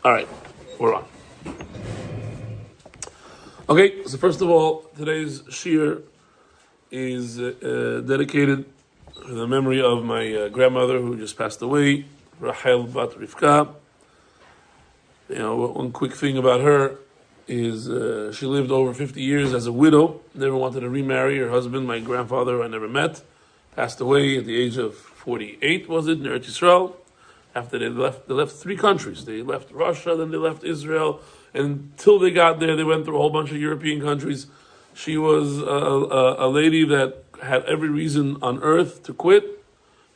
All right, we're on. Okay, so first of all, today's shir is dedicated to the memory of my grandmother who just passed away, Rachel bat Rivka. You know, one quick thing about her is she lived over 50 years as a widow, never wanted to remarry. Her husband, my grandfather, I never met, passed away at the age of 48, was it, in Eretz Yisrael. After they left 3 countries. They left Russia, then they left Israel, and until they got there, they went through a whole bunch of European countries. She was a lady that had every reason on earth to quit,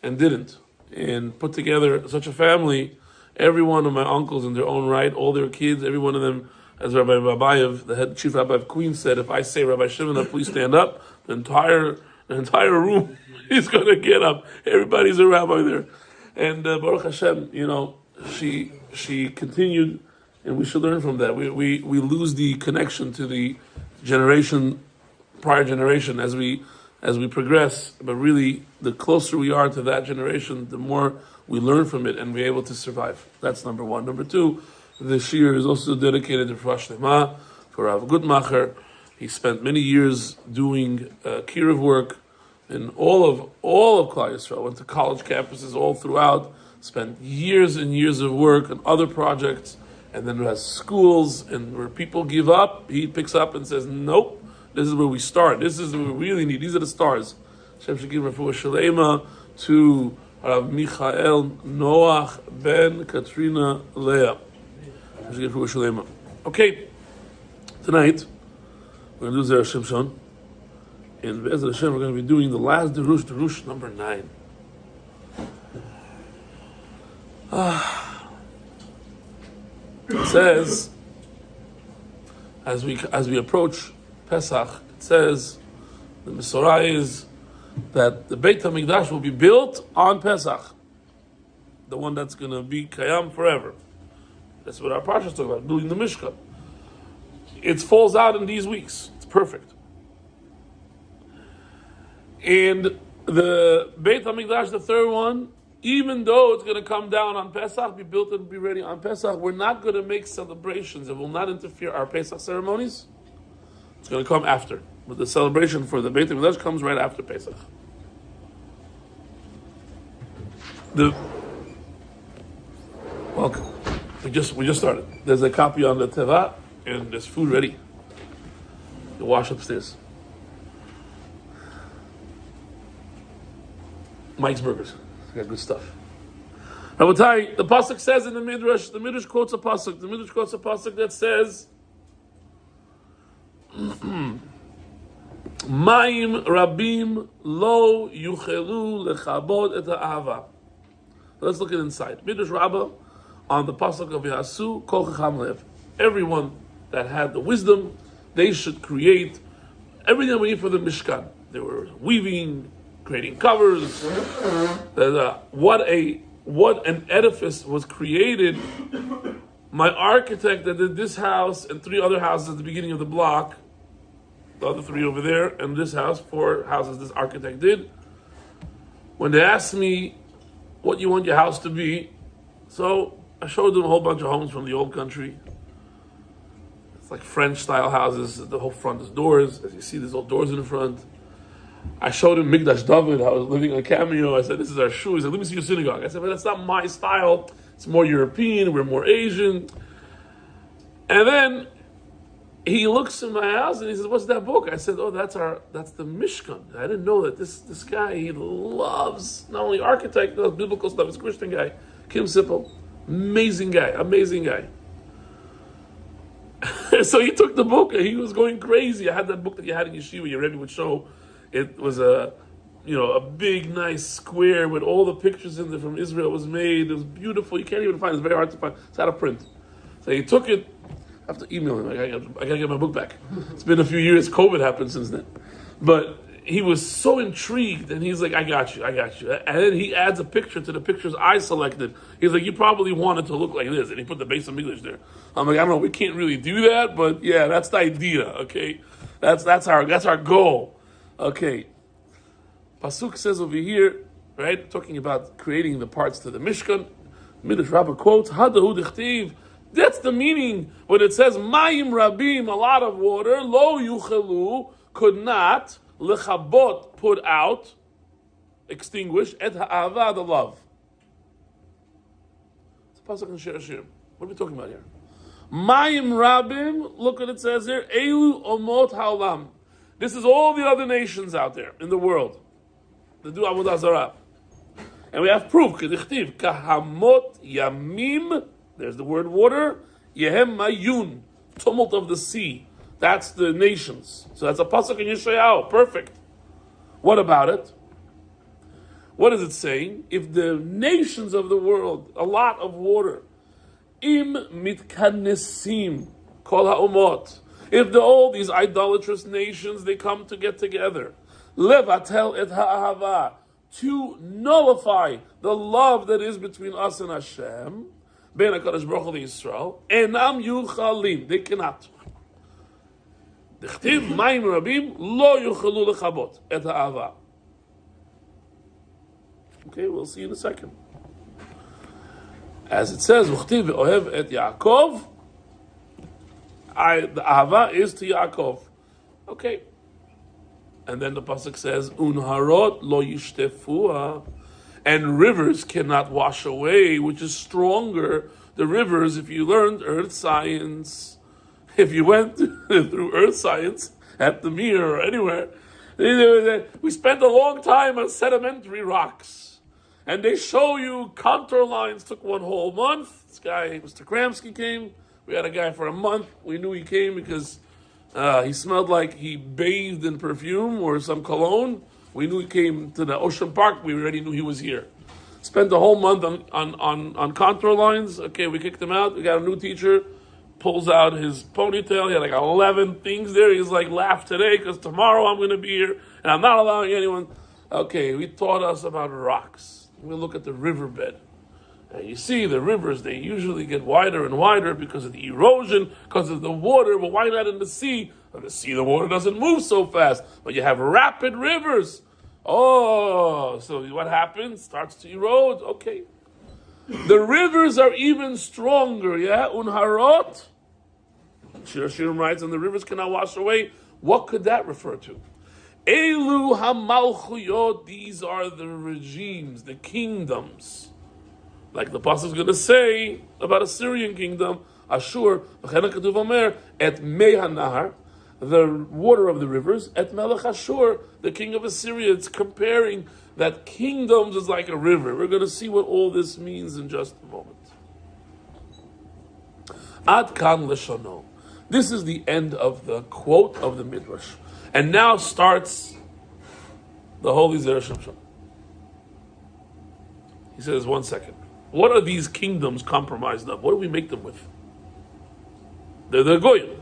and didn't, and put together such a family. Every one of my uncles in their own right, all their kids, every one of them, as Rabbi Babayev, the head chief rabbi of Queens, said, if I say Rabbi Shimonov, please stand up, the entire room is going to get up. Everybody's a rabbi there. And Baruch Hashem, you know, she continued, and we should learn from that. We lose the connection to the prior generation as we progress, but really the closer we are to that generation, the more we learn from it and we're able to survive. That's number one. Number two, the shir is also dedicated to Refuah Shlema for Rav Gutmacher. He spent many years doing kiruv work in all of Klal Yisrael. Went to college campuses all throughout, spent years and years of work on other projects, and then has schools, and where people give up, he picks up and says, nope, this is where we start. This is what we really need. These are the stars. Hashem should give Refuah Shlema to Rav Michael Noach ben Katrina Leah. Hashem should give Refuah Shlema. Okay, tonight we're going to do Zera Shimshon. And Be'ezrat Hashem, we're going to be doing the last Derush number 9. It says, as we approach Pesach, it says, the Mesorah is that the Beit HaMikdash will be built on Pesach, the one that's going to be Kayam forever. That's what our Parshat talks about, building the Mishkan. It falls out in these weeks. It's perfect. And the Beit HaMikdash, the third one, even though it's going to come down on Pesach, be built and be ready on Pesach, we're not going to make celebrations. It will not interfere our Pesach ceremonies. It's going to come after. But the celebration for the Beit HaMikdash comes right after Pesach. Welcome. We just started. There's a copy on the Teva, and there's food ready. You wash upstairs. Mike's Burgers. It's got good stuff. Rabotai, the pasuk says in the Midrash quotes a pasuk. The Midrash quotes a pasuk that says, Maim rabim lo yuchelu lechabod et ha'ava. Let's look at inside. Midrash Rabbah on the pasuk of Yasu kol chacham lev. Everyone that had the wisdom, they should create everything we need for the Mishkan. They were weaving, creating covers. What an edifice was created. My architect that did this house and 3 other houses at the beginning of the block, the other 3 over there, and this house, 4 houses this architect did. When they asked me what you want your house to be, so I showed them a whole bunch of homes from the old country. It's like French style houses. The whole front is doors. As you see, there's all doors in the front. I showed him Mikdash David, how I was living on Cameo. I said, this is our shul. He said, let me see your synagogue. I said, but that's not my style. It's more European. We're more Asian. And then he looks in my house and he says, what's that book? I said, oh, that's the Mishkan. I didn't know that this guy, he loves not only architect, but biblical stuff. He's a Christian guy. Kim Sippel. Amazing guy. So he took the book and he was going crazy. I had that book that you had in Yeshiva. Your Rebbe would show. It was a big, nice square with all the pictures in there from Israel. It was made. It was beautiful. You can't even find it. It's very hard to find. It's out of print. So he took it. I have to email him. I gotta get my book back. It's been a few years. COVID happened since then. But he was so intrigued, and he's like, I got you. And then he adds a picture to the pictures I selected. He's like, you probably want it to look like this. And he put the base of English there. I'm like, I don't know, we can't really do that, but yeah, that's the idea, okay? That's our goal. Okay. Pasuk says over here, right, talking about creating the parts to the Mishkan, Midrash Rabbah quotes, Hadahu dichtiv, That's the meaning when it says Mayim Rabim, a lot of water, Lo Yuchelu, could not, Lechabot, put out, extinguish, Et Ha'ava, the love. It's a pasuk in Zera Shimshon. What are we talking about here? Mayim Rabim, look what it says here, Elu Omot Ha'olam. This is all the other nations out there in the world that do Avodah Zarah. And we have proof, Kedichtiv, Kahamot Yamim, there's the word water, Yehem Mayun, tumult of the sea. That's the nations. So that's a pasuk in Yeshayahu, perfect. What about it? What is it saying? If the nations of the world, a lot of water, Im mitkanesim, kol ha'omot, if all these idolatrous nations, they come to get together, levatel et ha'ahava, to nullify the love that is between us and Hashem, ben HaKadosh Baruch Hu Yisrael, enam yuchalim, they cannot. Dechtiv mayim rabim lo yuchalu lechabot et ha'ava. Okay, we'll see in a second. As it says, Uchtiv ve'ohev et Yaakov, the ahava is to Yaakov. Okay. And then the pasuk says, Unharot lo yishtefua, and rivers cannot wash away, which is stronger. The rivers, if you learned earth science, if you went through earth science at the Mir or anywhere, we spent a long time on sedimentary rocks. And they show you contour lines, took one whole month. This guy, Mr. Kramsky, came. We had a guy for a month. We knew he came because he smelled like he bathed in perfume or some cologne. We knew he came to the Ocean Park. We already knew he was here. Spent the whole month on contour lines. Okay, we kicked him out. We got a new teacher. Pulls out his ponytail. He had like 11 things there. He's like, laugh today because tomorrow I'm going to be here and I'm not allowing anyone. Okay, he taught us about rocks. We look at the riverbed. And you see the rivers, they usually get wider and wider because of the erosion, because of the water. But why not in the sea? In the sea, the water doesn't move so fast. But you have rapid rivers. Oh, so what happens? Starts to erode. Okay. The rivers are even stronger. Yeah? Unharot. Zera Shimshon writes, and the rivers cannot wash away. What could that refer to? Elu hamalchuyot, these are the regimes, the kingdoms. Like the pasuk is going to say about Assyrian kingdom, Ashur, et mei hanahar, the water of the rivers, et melech Ashur, the king of Assyria. It's comparing that kingdoms is like a river. We're going to see what all this means in just a moment. Ad kan leshono. This is the end of the quote of the Midrash. And now starts the holy Zera Shimshon. He says, 1 second. What are these kingdoms compromised of? What do we make them with? They're the Goyim.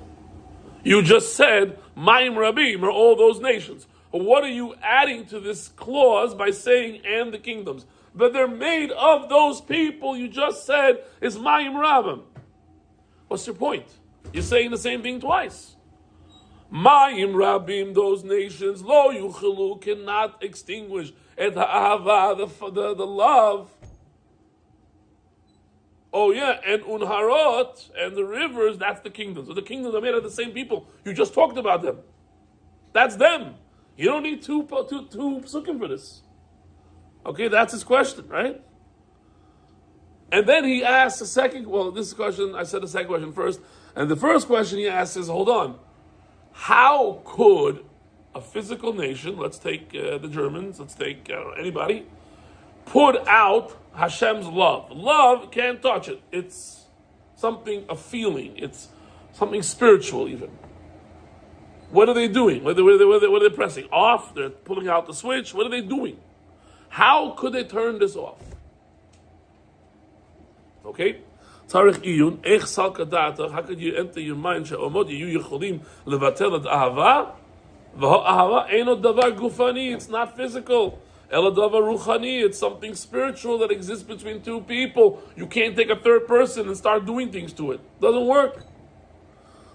You just said, Mayim Rabim are all those nations. But what are you adding to this clause by saying, and the kingdoms? But they're made of those people you just said is Mayim Rabim. What's your point? You're saying the same thing twice. Mayim Rabim, those nations, Lo Yuchelu, cannot extinguish et ha'ava, the love. Oh yeah, and Unharot, and the rivers, that's the kingdoms. So the kingdoms are made of the same people. You just talked about them. That's them. You don't need two psukim for this. Okay, that's his question, right? And then he asks a second, this question, I said the second question first, and the first question he asks is, hold on, how could a physical nation, let's take the Germans, let's take anybody, put out Hashem's love? Love can't touch it. It's something, a feeling. It's something spiritual even. What are they doing? What are they pressing? Off? They're pulling out the switch? What are they doing? How could they turn this off? Okay? Tzarich iyun, ech sal kadata, how could you enter your mind, she'omod yu yicholim levatel et ahava, v'ho ahava eino davar gufani, it's not physical, ela davar ruchani, it's something spiritual that exists between two people. You can't take a third person and start doing things to it. Doesn't work.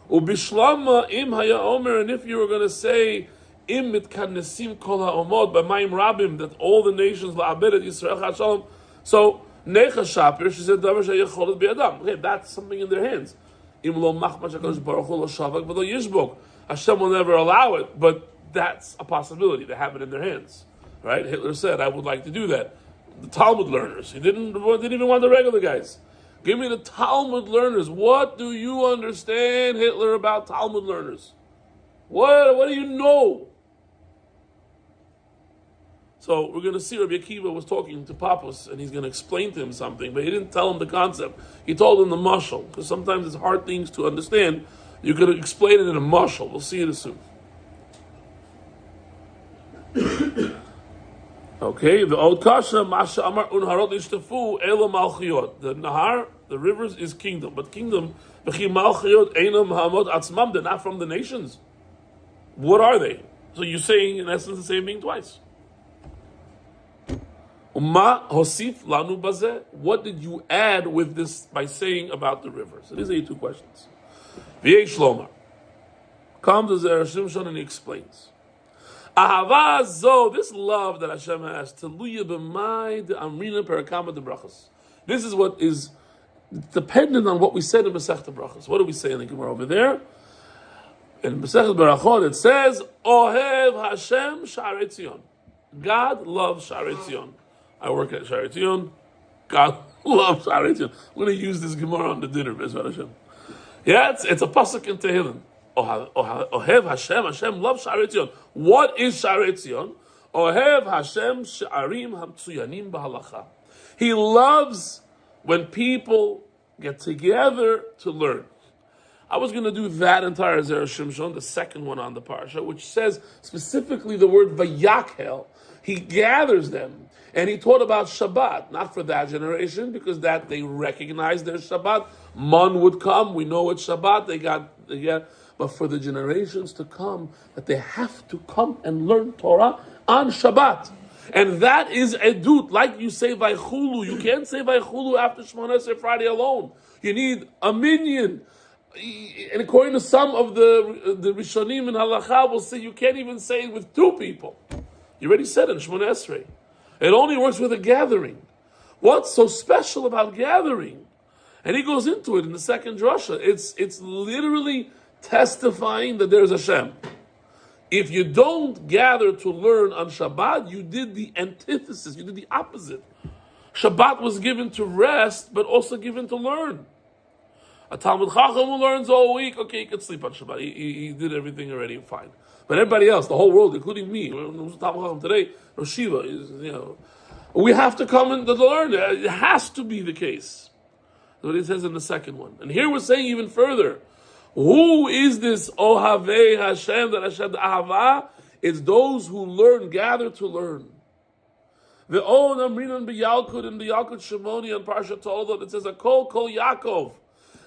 Ubishlama im haya omer, and if you were going to say, im mitkanesim kol ha'omod, by Mayim Rabim, that all the nations la'abed et Yisrael chashalom, so Necha Shapir, she said, Derush Yecholet B'Adam. Okay, that's something in their hands. Im lo machmash HaKadosh Baruch Hu lo shavak v'lo yishbok. Hashem will never allow it, but that's a possibility. They have it in their hands. Right? Hitler said, I would like to do that. The Talmud learners. He didn't even want the regular guys. Give me the Talmud learners. What do you understand, Hitler, about Talmud learners? What do you know? So we're going to see Rabbi Akiva was talking to Papas, and he's going to explain to him something, but he didn't tell him the concept. He told him the mashal, because sometimes it's hard things to understand. You could explain it in a mashal. We'll see it soon. Okay, the old kasha, Masha Amar Unharot Ishtafu, Ela Malchiot. The Nahar, the rivers, is kingdom, but kingdom, Bechi Malchiot, Einam Hamot Atzmam, they're not from the nations. What are they? So you're saying, in essence, the same thing twice. Uma Hosif Lanu Bazeh. What did you add with this by saying about the rivers? So these are your two questions. V'yesh Lomar. Comes to Zera Shimshon and he explains. Ahava zo, this love that Hashem has, teluya b'mai de amrina perakama de brachas. This is what is dependent on what we said in Masechta Brachas. What do we say in the Gemara over there? In Masechta Barachot it says, Ohev Hashem Sha'arei Tzion. God loves Sha'arei Tzion. I work at Sha'arei Tzion. God loves Sha'arei Tzion. I'm going to use this Gemara on the dinner, Bezrat Hashem. Yeah, it's a pasuk in Tehillim. Ohev Hashem, Hashem loves Sha'arei Tzion. What is Sha'arei Tzion? Ohev Hashem Sha'arim Hamtzuyanim B'Halacha. He loves when people get together to learn. I was going to do that entire Zera Shimshon, the second one on the Parshat, which says specifically the word Veyakhel. He gathers them, and he taught about Shabbat, not for that generation, because that they recognized their Shabbat. Man would come, we know it's Shabbat, they got, but for the generations to come, that they have to come and learn Torah on Shabbat. And that is edut, like you say Vaychulu. You can't say Vaychulu after Shmoneh Esrei Friday alone. You need a minyan. And according to some of the Rishonim in Halacha, will say you can't even say it with two people. You already said it in Shmoneh Esrei. It only works with a gathering. What's so special about gathering? And he goes into it in the second drasha. It's literally testifying that there's Hashem. If you don't gather to learn on Shabbat, you did the antithesis, you did the opposite. Shabbat was given to rest, but also given to learn. A Talmud Chacham who learns all week, okay, he can sleep on Shabbat. He did everything already, fine. But everybody else, the whole world, including me, Talmud Chacham today, Rosh Shiva, we have to come and to learn. It has to be the case. That's what it says in the second one. And here we're saying even further, who is this Ohavei Hashem, that Hashem the Ahava? It's those who learn, gather to learn. The own Amrinan B'Yalkut and B'Yalkut Shimoni and Parshat Toldot, it says, Kol Yaakov.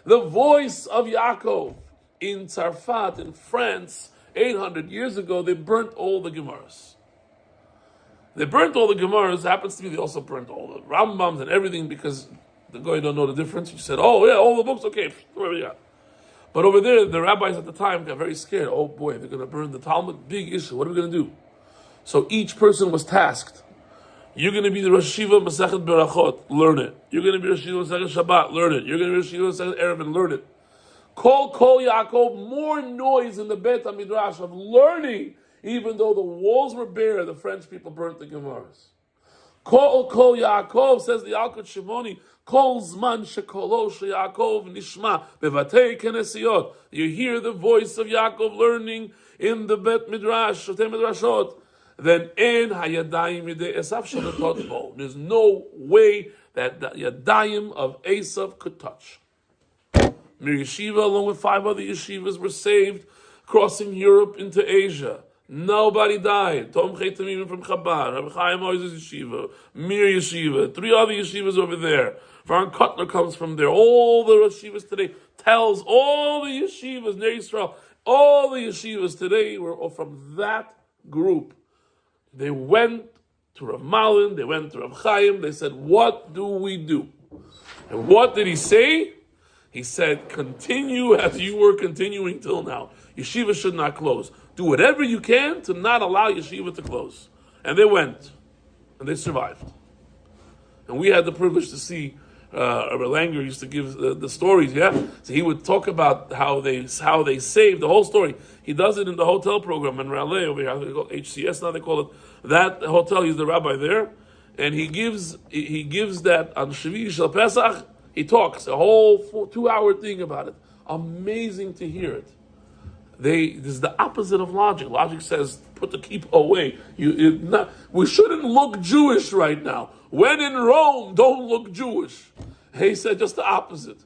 The voice of Yaakov. In Tzarfat, in France, 800 years ago, they burnt all the Gemaras. They burnt all the Gemaras. Happens to be they also burnt all the Rambams and everything because the guy don't know the difference. You said, oh yeah, all the books, okay, whatever you got. But over there, the rabbis at the time got very scared. Oh boy, they're going to burn the Talmud. Big issue. What are we going to do? So each person was tasked. You're going to be the Rosh Shiva Masechet Berachot, learn it. You're going to be Rosh Shiva Masechet Shabbat, learn it. You're going to be Rosh Shiva Masechet Erev, and learn it. Kol Yaakov, more noise in the Beit HaMidrash of learning, even though the walls were bare, the French people burnt the Gemaras. Kol Yaakov, says the Yalkut Shimoni, Kol Zman Shekolo Yaakov Nishma Bevatei Kenesiot. You hear the voice of Yaakov learning in the Beit Midrash, Shotei Midrashot. Then in Hayadayim Yedei Esav Shalatot Bo. There's no way that the Yadayim of Esav could touch. Mir Yeshiva, along with 5 other yeshivas, were saved, crossing Europe into Asia. Nobody died. Tom Chaitamim from Chabad, Rabbi Chaim Kanievski's yeshiva, Mir Yeshiva, 3 other yeshivas over there. Varan Kotler comes from there. All the yeshivas today tells all the yeshivas, Ner Yisrael, all the yeshivas today were all from that group. They went to Rav Malin, they went to Rav Chaim, they said, what do we do? And what did he say? He said, continue as you were continuing till now. Yeshiva should not close. Do whatever you can to not allow yeshiva to close. And they went. And they survived. And we had the privilege to see Rabbi Langer used to give the stories, So he would talk about how they saved the whole story. He does it in the hotel program in Raleigh over here. They call it HCS now. They call it that hotel. He's the rabbi there, and he gives that on Shavi Shel Pesach. He talks a whole 2-hour thing about it. Amazing to hear it. This is the opposite of logic. Logic says put the kippah away. We shouldn't look Jewish right now. When in Rome, don't look Jewish. He said just the opposite.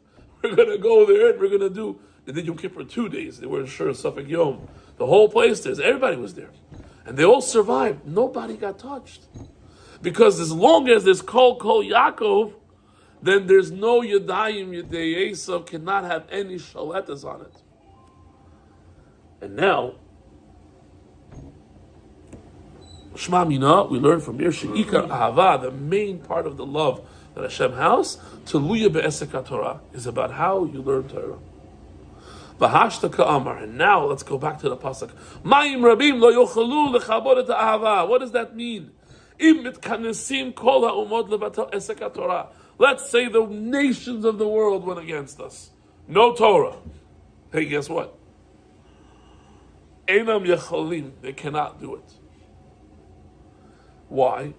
We're going to go there and we're going to do. They did Yom Kippur 2 days. They were sure Suffolk Yom. The whole place there. Everybody was there. And they all survived. Nobody got touched. Because as long as there's Kol Yaakov, then there's no Yadayim, Yadei Esav, cannot have any shaletas on it. And now, Shema Mina, we learn from here, She'ikar Ahava, the main part of the love that Hashem has, Teluya Be'esek Torah, is about how you learn Torah. V'hashta ka'amar, and now let's go back to the pasuk. Ma'im rabim lo yochalu lechabod et ahava. What does that mean? Im mitkanesim kol ha'umot levatel esek Torah. Let's say the nations of the world went against us. No Torah. Hey, guess what? Einam yechalim, they cannot do it. Why?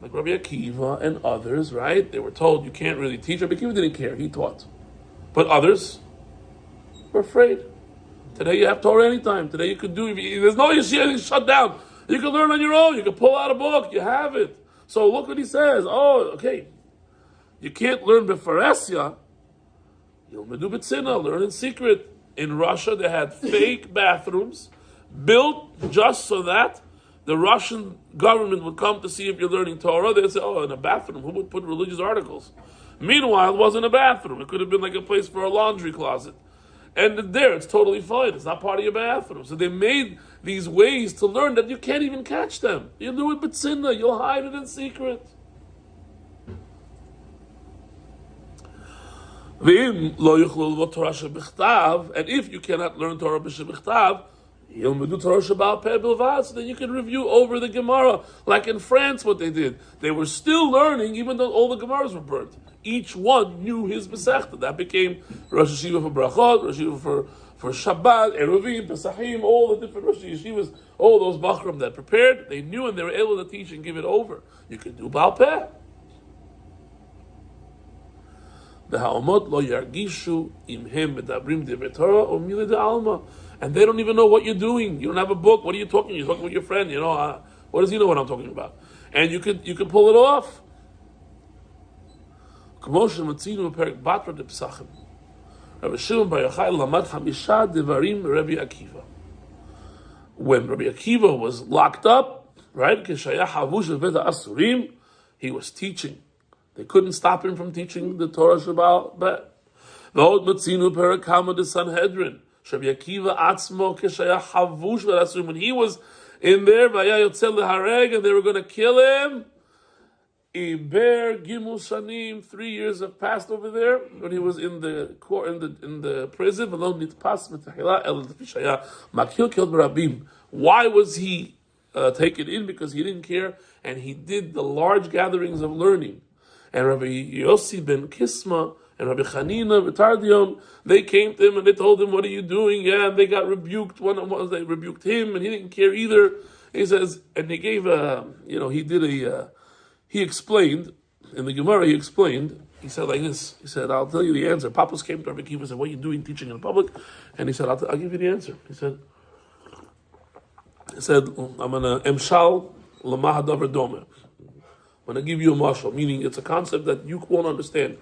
Like Rabbi Akiva and others, right? They were told you can't really teach. Rabbi Akiva didn't care; he taught. But others were afraid. Today you have Torah anytime. Today you could do. There's no yeshiva shut down. You can learn on your own. You can pull out a book. You have it. So look what he says. Oh, okay. You can't learn befaresya. You'll do b'tzina. Learn in secret. In Russia, they had fake bathrooms built just so that the Russian government would come to see if you're learning Torah. They'd say, oh, in a bathroom, who would put religious articles? Meanwhile, it wasn't a bathroom. It could have been like a place for a laundry closet. And there, it's totally fine. It's not part of your bathroom. So they made these ways to learn that you can't even catch them. You do it b'tzina. You'll hide it in secret. And if you cannot learn Torah b'shebechtav, so then you can review over the Gemara. Like in France, what they did. They were still learning, even though all the Gemaras were burnt. Each one knew his Masechta. That became Rosh Yeshiva for Brachot, Rosh Yeshiva for Shabbat, Eruvim, Pesachim, all the different Rosh Yeshivas, all those Bachram that prepared, they knew and they were able to teach and give it over. You can do Baal Peh. The Ha'omot lo yargishu imhem medabrim divrei Torah or mila de alma. And they don't even know what you're doing. You don't have a book. What are you talking? You're talking with your friend. What does he know what I'm talking about? And you can pull it off. Rabbi Shimon bar Yochai lamad chamisha devarim Rabbi Akiva. When Rabbi Akiva was locked up, right? He was teaching. They couldn't stop him from teaching the Torah Shabbat. V'od matzinu perakama de Sanhedrin. Rabbi Akiva atzmo keshaya havush v'rasurim. When he was in there, v'aya yotzel lehareg, and they were going to kill him. Iber gimul shanim. 3 years have passed over there when he was in the court, in the prison. V'lo nitpas mitahila el tefishaya makil killed barabim. Why was he taken in? Because he didn't care, and he did the large gatherings of learning. And Rabbi Yossi ben Kisma and Rabbi Chanina V'Tardion, they came to him and they told him, "What are you doing?" Yeah, and they got rebuked. They rebuked him, and he didn't care either. He says, and they gave he explained in the Gemara. He said like this. He said, "I'll tell you the answer." Papas came to Rabbi Akiva and said, "What are you doing teaching in public?" And he said, "I'll give you the answer." He said, "I'm gonna emshal lamahadavar dome. I'm going to give you a mashal," meaning it's a concept that you won't understand.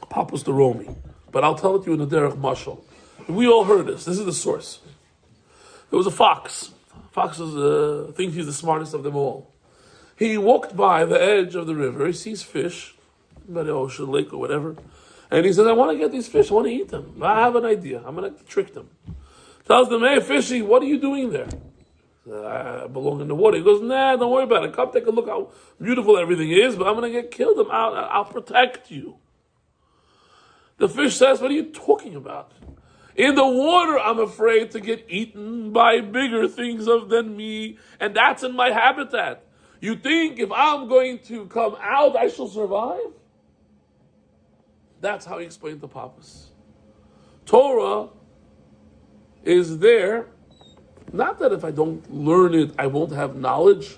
Papas the Romi. But I'll tell it to you in the derech mashal. We all heard this. This is the source. There was a fox. Fox thinks he's the smartest of them all. He walked by the edge of the river. He sees fish, by the ocean, lake, or whatever. And he says, "I want to get these fish. I want to eat them. I have an idea. I'm going to trick them." Tells them, "Hey, fishy, what are you doing there?" "I belong in the water." He goes, "Nah, don't worry about it. Come take a look how beautiful everything is, but I'm going to get killed. I'll protect you." The fish says, "What are you talking about? In the water, I'm afraid to get eaten by bigger things than me, and that's in my habitat. You think if I'm going to come out, I shall survive? That's how he explained the papas. Torah is there, not that if I don't learn it, I won't have knowledge.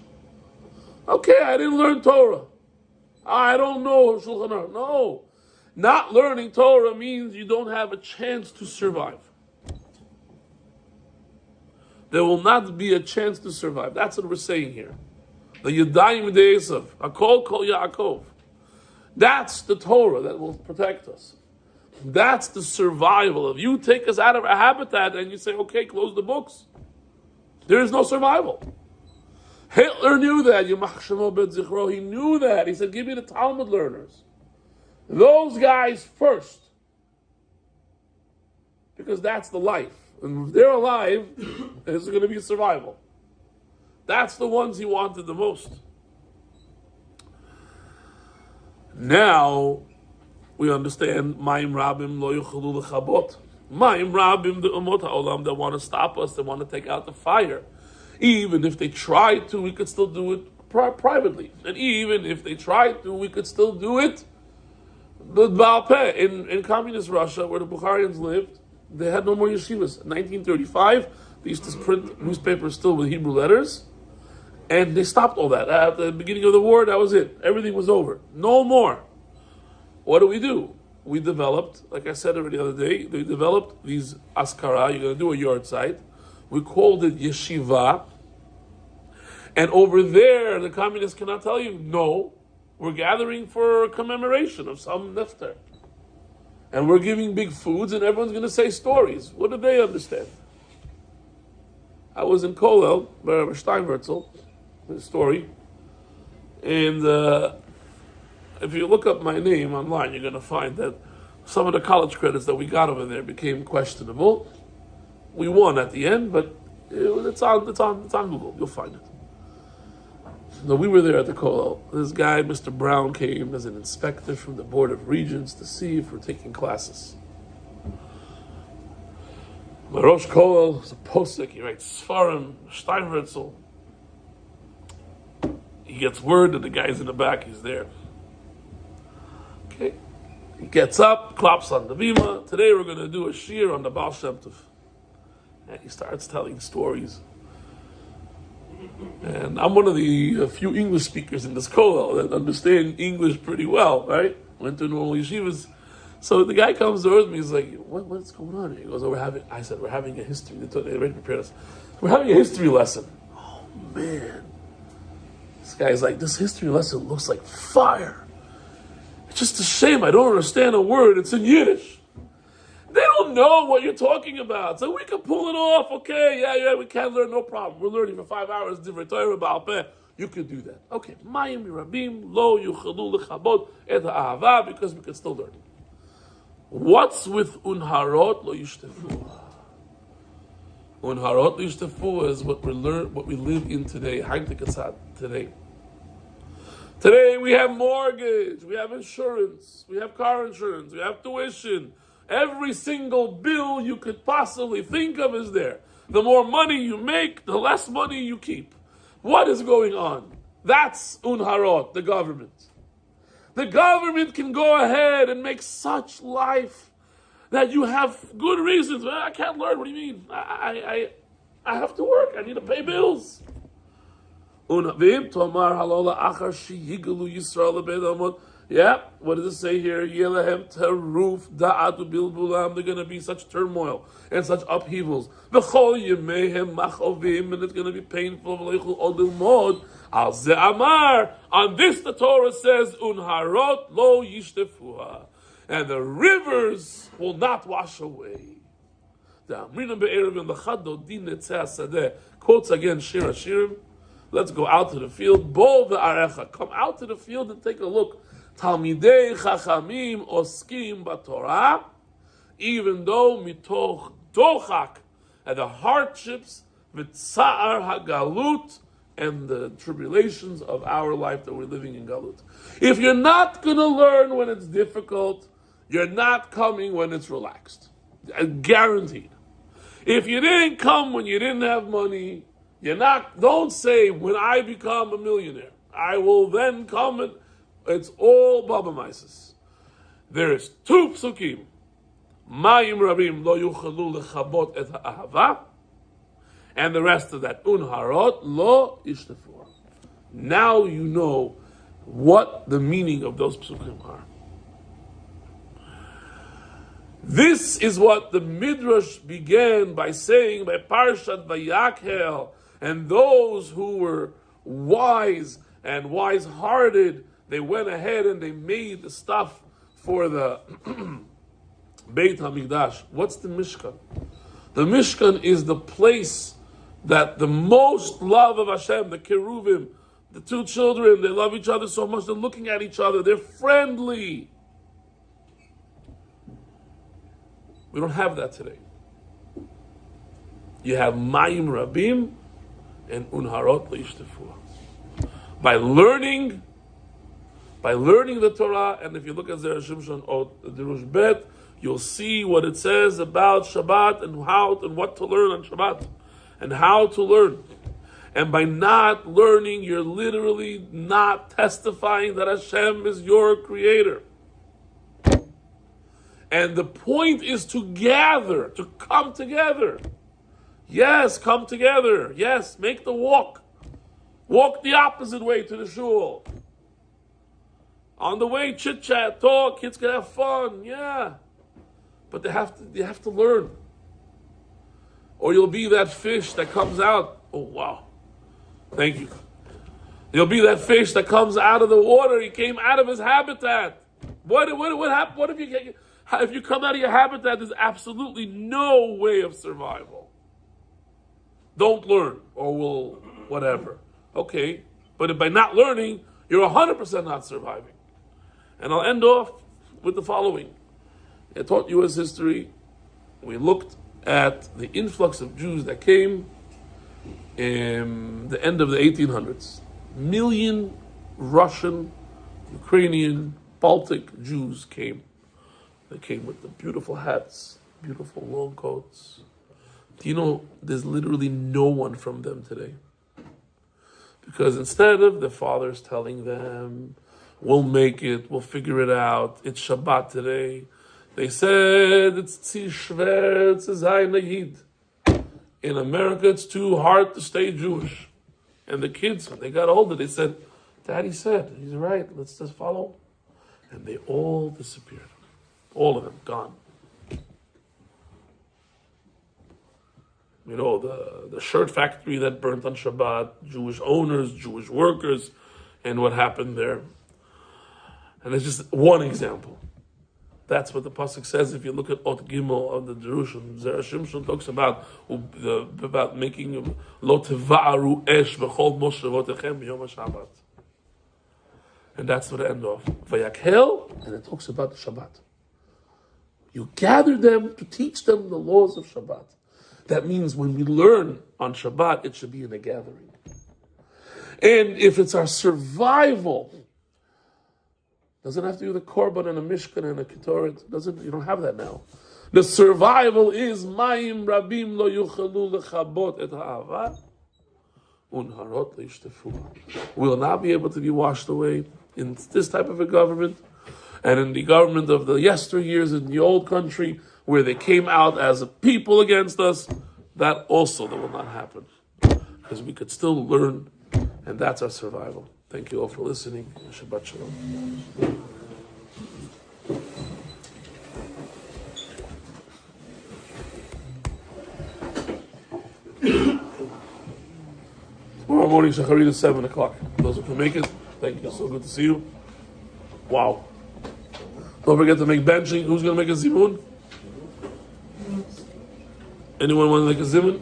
Okay, I didn't learn Torah. I don't know Shulchan Aruch. No. Not learning Torah means you don't have a chance to survive. There will not be a chance to survive. That's what we're saying here. The Yadayim De'esav, Hakol Kol Yaakov. That's the Torah that will protect us. That's the survival. If you take us out of our habitat and you say, okay, close the books, there is no survival. Hitler knew that. He knew that. He said, give me the Talmud learners. Those guys first. Because that's the life. And if they're alive, there's going to be survival. That's the ones he wanted the most. Now, we understand Ma'im Rabim lo yuchelu lechabot. Ma'im Rabim the umot ha'olam that want to stop us, they want to take out the fire. Even if they try to, we could still do it privately. And even if they try to, we could still do it. But Baal Peh, in communist Russia, where the Bukharians lived, they had no more yeshivas. In 1935, they used to print newspapers still with Hebrew letters. And they stopped all that. At the beginning of the war, that was it. Everything was over. No more. What do? We developed, like I said already the other day, we developed these askara. You're going to do a yard site. We called it yeshiva. And over there, the communists cannot tell you, no, we're gathering for a commemoration of some niftar. And we're giving big foods, and everyone's going to say stories. What do they understand? I was in Kollel, by Rabbi Steinwurzel, the story, and if you look up my name online, you're going to find that some of the college credits that we got over there became questionable. We won at the end, but it's on Google. You'll find it. So we were there at the Kollel. This guy, Mr. Brown, came as an inspector from the Board of Regents to see if we're taking classes. Rosh Kollel is a posek. He writes Sfarim, Steinwurzel. He gets word that the guy's in the back. He's there. Okay. He gets up, claps on the bima. Today we're going to do a shir on the Baal Shem Tov. And he starts telling stories. And I'm one of the few English speakers in this kollel that understand English pretty well, right? Went to normal yeshivas. So the guy comes over to me, he's like, what's going on here? He goes, we're having a history. They already prepared us. We're having a history lesson. Oh, man. This guy's like, this history lesson looks like fire. It's just a shame I don't understand a word. It's in Yiddish. They don't know what you're talking about. So we can pull it off. Okay, yeah, we can learn, no problem. We're learning for 5 hours, different Torah, Baal Peh. You can do that. Okay, Mayim Rabim, lo yuchelu lechabot et ha'ava, because we can still learn. What's with unharot lo yishtefu? Unharot lo yishtefu is what we live in today. Today. Today we have mortgage, we have insurance, we have car insurance, we have tuition. Every single bill you could possibly think of is there. The more money you make, the less money you keep. What is going on? That's unharot, the government. The government can go ahead and make such life that you have good reasons. I can't learn. What do you mean? I have to work. I need to pay bills. Yeah, what does it say here? They're going to be such turmoil and such upheavals. And it's going to be painful. On this the Torah says, Unharot lo yishtefuha. And the rivers will not wash away. Quotes again, Zera Shimshon. Let's go out to the field. Bol ve'arecha. Come out to the field and take a look. Talmidei chachamim oskim b'Torah, even though mitoch dochak, and the hardships, v'tza'ar hagalut, and the tribulations of our life that we're living in galut. If you're not going to learn when it's difficult, you're not coming when it's relaxed. Guaranteed. If you didn't come when you didn't have money, Don't say, when I become a millionaire, I will then come and... It's all Baba Mises. There is two psukim. Mayim rabim lo yuchalu lechabot et ha'ahava. And the rest of that. Unharot lo ishtefur. Now you know what the meaning of those psukim are. This is what the Midrash began by saying by Parshat Veyakhel, and those who were wise and wise-hearted, they went ahead and they made the stuff for the Beit HaMikdash. What's the Mishkan? The Mishkan is the place that the most love of Hashem, the Keruvim, the two children, they love each other so much, they're looking at each other, they're friendly. We don't have that today. You have Mayim Rabim and Unharot Leishtefua. By learning the Torah, and if you look at Zera Shimshon or Derush Bet, you'll see what it says about Shabbat and how and what to learn on Shabbat and how to learn. And by not learning, you're literally not testifying that Hashem is your creator. And the point is to gather, to come together. Yes, come together. Yes, make the walk. Walk the opposite way to the shul. On the way, chit-chat, talk, kids can have fun, yeah. But they have to learn. Or you'll be that fish that comes out. Oh, wow. Thank you. You'll be that fish that comes out of the water. He came out of his habitat. What happened? What if you come out of your habitat? There's absolutely no way of survival. Don't learn, or will whatever. Okay, but by not learning, you're 100% not surviving. And I'll end off with the following. I taught U.S. history. We looked at the influx of Jews that came in the end of the 1800s. Million Russian, Ukrainian, Baltic Jews came. They came with the beautiful hats, beautiful long coats. Do you know there's literally no one from them today? Because instead of the fathers telling them, we'll make it, we'll figure it out, it's Shabbat today, they said it's Tzishver, it's Zayin Yid. In America, it's too hard to stay Jewish. And the kids, when they got older, they said, Daddy said, he's right, let's just follow. And they all disappeared. All of them, gone. You know, the shirt factory that burnt on Shabbat, Jewish owners, Jewish workers, and what happened there. And it's just one example. That's what the pasuk says. If you look at Ot Gimel of the Derush, Zera Shimshon talks about making lo teva'aru esh b'chol moshevotechem b'yom HaShabbat. And that's what I end off. Veyakhel, and it talks about the Shabbat. You gather them to teach them the laws of Shabbat. That means when we learn on Shabbat, it should be in a gathering. And if it's our survival, doesn't have to be the korban and a mishkan and a ketoret. You don't have that now. The survival is Mayim Rabim lo yuchalu lechabot et ha'ava unharot leishtefua. We will not be able to be washed away in this type of a government, and in the government of the yesteryears in the old country, where they came out as a people against us. That will not happen, because we could still learn, and that's our survival. Thank you all for listening. Shabbat Shalom. Tomorrow morning, Shacharit is 7 o'clock. Those who can make it, thank you. So good to see you. Wow. Don't forget to make benching. Who's going to make a zimun? Anyone want to make a zimun?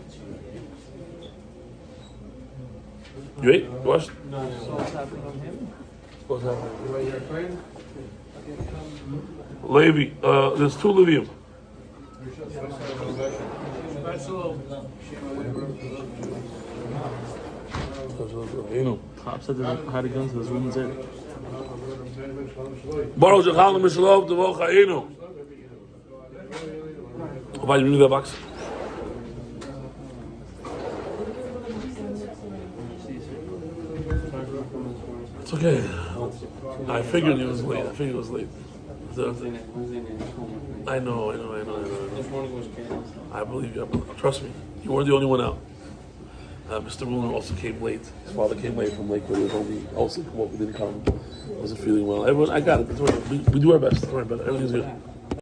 You ate? You watched? No. What's happening on him? What's happening? Levi. There's two Levium. Pop said that how to go into his room and said, Baruch Shechalnu Mishalov Devo Chayinu. Why you bring that box? It's okay. I figured it was late. So, I know. I believe you. Trust me. You weren't the only one out. Mr. Mueller also came late. His father came late from Lakewood. He was only also didn't come. Wasn't feeling well. Everyone, I got it. We do our best. Don't worry about it. Everything's good.